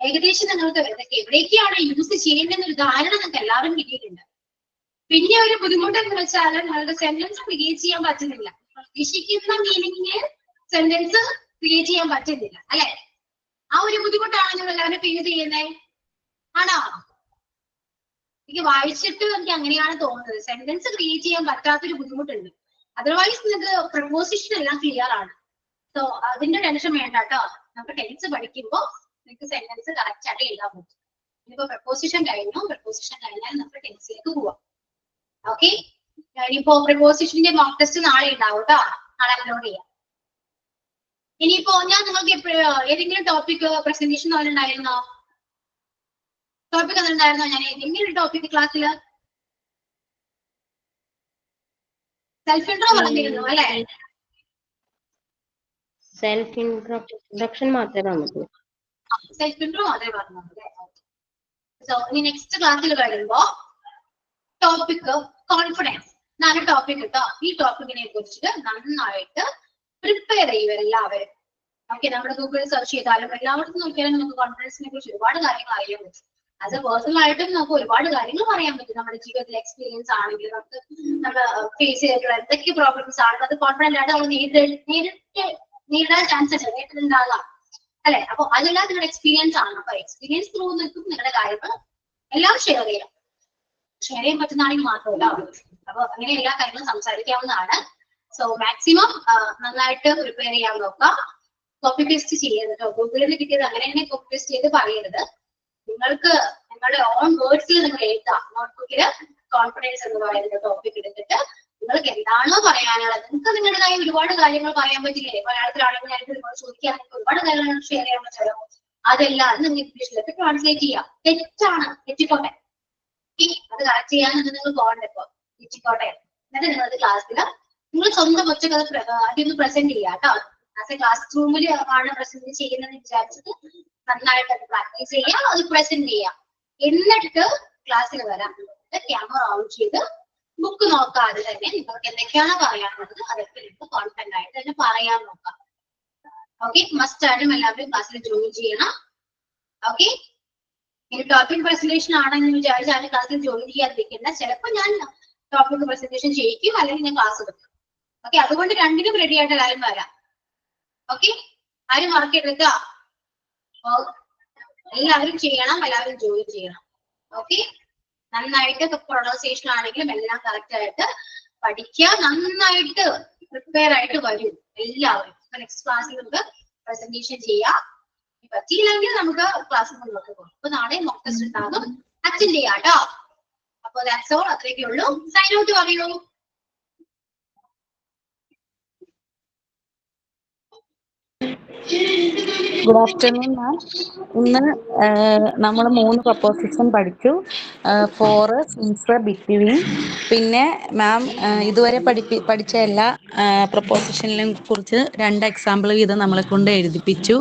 ഏകദേശം നിങ്ങൾക്ക് ഇതൊക്കെ എവിടേക്കാണ് use ചെയ്യേണ്ടതെന്നൊരു ധാരണ നിങ്ങൾക്ക് എല്ലാവരും കിട്ടിയിട്ടുണ്ട്. പിന്നെ ഒരു ബുദ്ധിമുട്ട് എന്ന് വെച്ചാൽ നിങ്ങളുടെ സെന്റൻസ് ക്രിയേറ്റ് ചെയ്യാൻ പറ്റുന്നില്ല. ഉദ്ദേശിക്കുന്ന മീനിങ്ങിന് സെന്റൻസ് ക്രിയേറ്റ് ചെയ്യാൻ പറ്റുന്നില്ല അല്ലെ? ആ ഒരു ബുദ്ധിമുട്ടാണ് നിങ്ങൾ എല്ലാവരും ഫീൽ ചെയ്യുന്നത് ആണോ? എനിക്ക് വായിച്ചിട്ട് എനിക്ക് അങ്ങനെയാണ് തോന്നുന്നത്. സെന്റൻസ് ക്രിയേറ്റ് ചെയ്യാൻ പറ്റാത്തൊരു ബുദ്ധിമുട്ടുണ്ട്. അതർവൈസ് നിങ്ങൾക്ക് പ്രപ്പോസിഷൻ എല്ലാം ക്ലിയർ ആണ്. സോ അതിന്റെ ടെൻഷൻ വേണ്ട കേട്ടോ. നമുക്ക് ടെൻസ് പഠിക്കുമ്പോൾ നിങ്ങൾക്ക് സെന്റൻസ് കറക്റ്റ് ആയിട്ട് എഴുതാൻ പറ്റും. ഇനിയിപ്പോ പ്രപ്പോസിഷൻ കഴിഞ്ഞാൽ നമുക്ക് ടെൻസിലേക്ക് പോവാം. ഓക്കെ, ഇനിയിപ്പോ പ്രപ്പോസിഷന്റെ മോക്ക് ടെസ്റ്റ് നാളെ ഉണ്ടാവും കേട്ടോ. നാളെ അപ്ലോഡ് ചെയ്യാം. ഇനിയിപ്പോ ഞാൻ നിങ്ങൾക്ക് ഏതെങ്കിലും ടോപ്പിക് പ്രസന്റേഷൻ പോലെ ഉണ്ടായിരുന്നോ? ടോപ്പിക് അതുണ്ടായിരുന്നോ? ഞാൻ ഏതെങ്കിലും ടോപ്പിക് ക്ലാസ്സിൽ സെൽഫ് ഇൻട്രോ പറഞ്ഞിരുന്നു അല്ലെ? സെൽഫ് ഇൻട്രൊഡക്ഷൻ മാത്രമേ നമുക്ക് സെൽഫ് ഇൻട്രോ മാത്രമേ പറഞ്ഞത്. സോ ഇനി നെക്സ്റ്റ് ക്ലാസ്സിൽ വരുമ്പോ ടോപ്പിക് കോൺഫിഡൻസ് എന്നാണ് ടോപ്പിക് കേട്ടോ. ഈ ടോപ്പിക്കിനെ കുറിച്ചിട്ട് നന്നായിട്ട് പ്രിപ്പയർ ചെയ്യും എല്ലാവരും. ഓക്കെ, നമ്മുടെ ഗൂഗിളിൽ സെർച്ച് ചെയ്താലും എല്ലായിടത്തും നോക്കിയാലും നമുക്ക് കോൺഫിഡൻസിനെ കുറിച്ച് ഒരുപാട് കാര്യങ്ങൾ അറിയാൻ പറ്റും. ആസ് എ പേഴ്സണൽ ആയിട്ടും നമുക്ക് ഒരുപാട് കാര്യങ്ങൾ പറയാൻ പറ്റും. നമ്മുടെ ജീവിതത്തിലെ എക്സ്പീരിയൻസ് ആണെങ്കിൽ നമുക്ക് നമ്മൾ ഫേസ് ചെയ്തിട്ടുള്ള എന്തൊക്കെ പ്രോബ്ലംസ് ആണ് അത് കോൺഫിഡന്റ് ആയിട്ട് നമ്മൾ നേരിടാൻ ചാൻസ് ഉണ്ട്, നേരിട്ടുണ്ടാകാം അല്ലെ? അപ്പൊ അതെല്ലാം നിങ്ങളുടെ എക്സ്പീരിയൻസ് ആണ്. അപ്പൊ എക്സ്പീരിയൻസ് ത്രൂ നിൽക്കും നിങ്ങളുടെ കാര്യങ്ങൾ എല്ലാം ഷെയർ ചെയ്യാൻ പറ്റുന്നതാണെങ്കിൽ മാത്രമല്ല. അപ്പൊ അങ്ങനെ എല്ലാ കാര്യങ്ങളും സംസാരിക്കാവുന്നതാണ്. സോ മാക്സിമം നന്നായിട്ട് പ്രിപ്പയർ ചെയ്യാൻ നോക്കാം. കോപ്പി പേസ്റ്റ് ചെയ്യരുത് കേട്ടോ. ഗൂഗിളിൽ നിന്ന് കിട്ടിയത് അങ്ങനെ തന്നെ കോപ്പി പേസ്റ്റ് ചെയ്ത് പറയരുത്. നിങ്ങൾക്ക് നിങ്ങളുടെ ഓൺ വേർഡ്സിൽ നിങ്ങൾ എഴുതാം. നോട്ട്ബുക്കില് കോൺഫിഡൻസ് എന്ന് പറയുന്ന ടോപ്പിക് എടുത്തിട്ട് നിങ്ങൾക്ക് എന്താണോ പറയാനുള്ളത്, നിങ്ങൾക്ക് നിങ്ങളുടേതായ ഒരുപാട് കാര്യങ്ങൾ പറയാൻ പറ്റില്ലേ? മലയാളത്തിലാണെങ്കിൽ ഞാൻ നിങ്ങളോട് ചോദിക്കാൻ ഒരുപാട് കാര്യങ്ങൾ ഷെയർ ചെയ്യാൻ പറ്റുമല്ലോ. അതെല്ലാം നിങ്ങൾ ഇംഗ്ലീഷിലേക്ക് ട്രാൻസ്ലേറ്റ് ചെയ്യാം. തെറ്റാണ്, തെറ്റിക്കോട്ടെ. അത് കറക്റ്റ് ചെയ്യാൻ നിങ്ങൾ പോകണ്ട. ഇപ്പൊ തെറ്റിക്കോട്ടെ. എന്നിട്ട് നിങ്ങളത് ക്ലാസ്സിൽ നിങ്ങൾ സ്വന്തം ഒറ്റക്കഥ അതൊന്ന് പ്രസന്റ് ചെയ്യാം കേട്ടോ. ആസ് എ ക്ലാസ് റൂമിൽ ആണ് പ്രസന്റ് ചെയ്യുന്നതെന്ന് വിചാരിച്ചിട്ട് നന്നായിട്ട് അത് പ്രാക്ടീസ് ചെയ്യാം, അത് പ്രസന്റ് ചെയ്യാം. എന്നിട്ട് ക്ലാസ്സിൽ വരാം. ക്യാമറ ഓൺ ചെയ്ത് ബുക്ക് നോക്കാതെ തന്നെ നിങ്ങൾക്ക് എന്തൊക്കെയാണ് പറയാനുള്ളത് അതൊക്കെ നിങ്ങൾക്ക് കോൺഫിഡന്റ് ആയിട്ട് തന്നെ പറയാൻ നോക്കാം. ഓക്കെ, മസ്റ്റ് ആയിട്ടും എല്ലാവരും ക്ലാസ്സിൽ ജോയിൻ ചെയ്യണം. ഓക്കെ, ഇനി ടോപ്പിക് പ്രസന്റേഷൻ ആണെന്ന് വിചാരിച്ചാൽ ക്ലാസ്സിൽ ജോയിൻ ചെയ്യാതിരിക്കേണ്ട. ചിലപ്പോൾ ഞാൻ ടോപ്പിക് പ്രസന്റേഷൻ ചെയ്യിക്കും, അല്ലെങ്കിൽ ഞാൻ ക്ലാസ് എടുക്കും. ഓക്കെ, അതുകൊണ്ട് രണ്ടിനും റെഡി ആയിട്ട് എല്ലാവരും വരാം. ഓക്കെ, ആരും മറക്കരുത്. എല്ലാവരും ചെയ്യണം, എല്ലാവരും ജോയിൻ ചെയ്യണം. ഓക്കെ, നന്നായിട്ട് പ്രൊണൗൺസിയേഷൻ ആണെങ്കിലും എല്ലാം കറക്റ്റ് ആയിട്ട് പഠിക്കുക. നന്നായിട്ട് പ്രിപ്പയർ ആയിട്ട് വരും എല്ലാവരും. നെക്സ്റ്റ് ക്ലാസ്സിൽ നമുക്ക് പ്രസന്റേഷൻ ചെയ്യാം. പറ്റിയില്ലെങ്കിൽ നമുക്ക് ക്ലാസ്സിൽ മുന്നോട്ട് പോകും. അപ്പൊ നാളെ മോക്ക് ടെസ്റ്റ് ഉണ്ടാകും, അറ്റൻഡ് ചെയ്യാം കേട്ടോ. അപ്പൊ ദാറ്റ്സ് ഓൾ. അത്രയൊക്കെ ഉള്ളൂ. സൈൻ ഔട്ട് പറയൂ. Good afternoon ma'am. ഇന്ന് നമ്മൾ 3 പ്രപ്പോസിഷൻ പഠിച്ചു. For, since, between. പിന്നെ മാം ഇതുവരെ പഠിച്ച എല്ലാ പ്രപ്പോസിഷനിലും കുറിച്ച് 2 എക്സാമ്പിൾ വീതം നമ്മളെ കൊണ്ട് എഴുതിപ്പിച്ചു.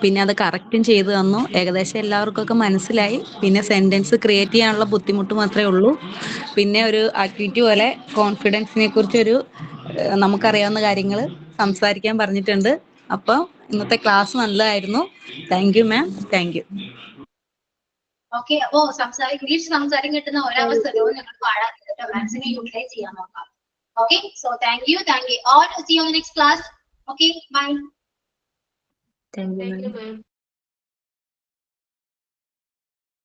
പിന്നെ അത് കറക്റ്റും ചെയ്തു തന്നു. ഏകദേശം എല്ലാവർക്കൊക്കെ മനസ്സിലായി. പിന്നെ സെൻറ്റൻസ് ക്രിയേറ്റ് ചെയ്യാനുള്ള ബുദ്ധിമുട്ട് മാത്രമേ ഉള്ളൂ. പിന്നെ ഒരു ആക്ടിവിറ്റി പോലെ കോൺഫിഡൻസിനെ കുറിച്ചൊരു നമുക്കറിയാവുന്ന കാര്യങ്ങൾ സംസാരിക്കാൻ പറഞ്ഞിട്ടുണ്ട്. അപ്പോൾ ഇന്നത്തെ ക്ലാസ് നല്ലതായിരുന്നു. Thank you ma'am. Thank you. Okay, അപ്പോ ഇംഗ്ലീഷ് സംസാരം കിട്ടുന്ന ഒരവസരവും നിങ്ങൾ പാഴാക്കിയിട്ട് മാക്സിമം യൂട്ടിലൈസ് ചെയ്യാൻ നോക്കാം. Okay, so thank you all. See you in the next class. Okay, bye. Thank you ma'am.